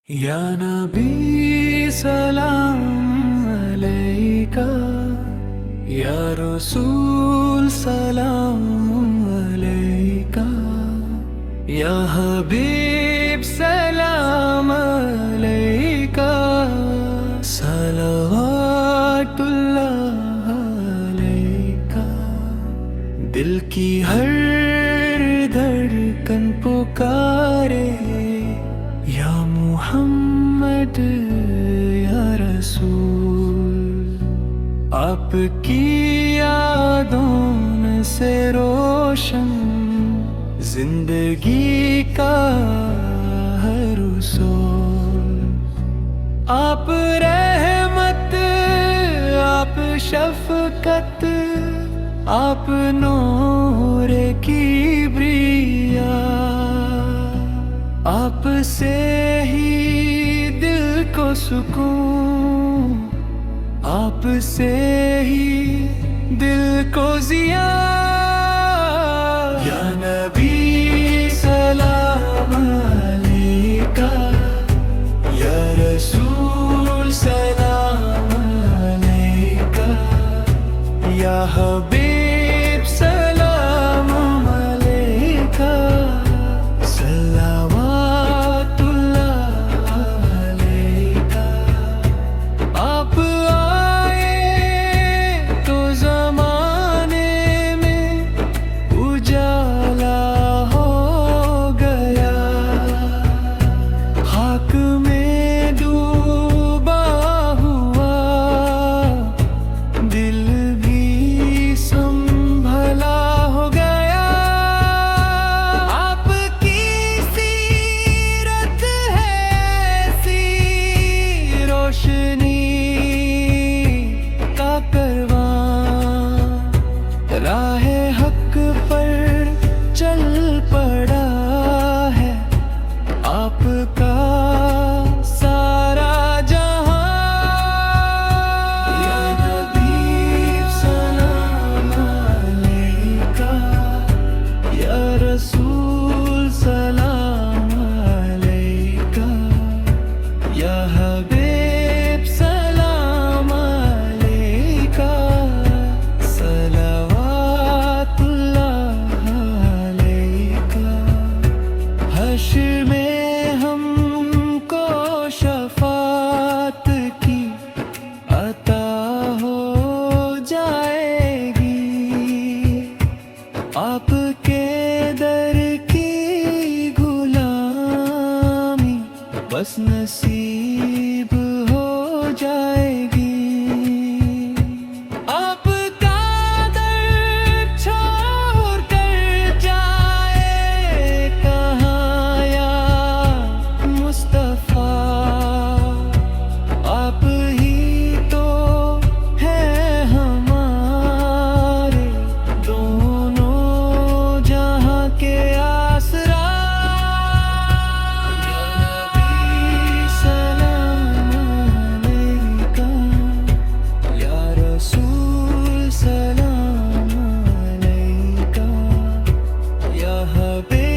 या नबी सलाम अलैका, या रसूल सलाम अलैका, या हबीब सलाम अलैका, सलवातुल्लाह अलैका। दिल की हर धड़कन पुकारे, या मोहम्मद या रसूल। आपकी यादों से रोशन जिंदगी का हर उसूल। आप रहमत, आप शफकत, आप नूर की ब्रिया। आप से ही दिल को सुकून, आप से ही दिल को जिया। या नबी सलाम अलैका, या रसूल सलाम अलैका, या हबीब सलाम अलैका, राहे हक पर चल पड़ा है आपका सारा जहां। या नबी सलाम अलैका, या रसूल सलाम अलैका, या हबीब सलाम अलैका, हश्र में हमको शफात की अता हो जाएगी। आपके दर की गुलामी बस नसीब हो जाएगी। सलाम अलैका, या हबीब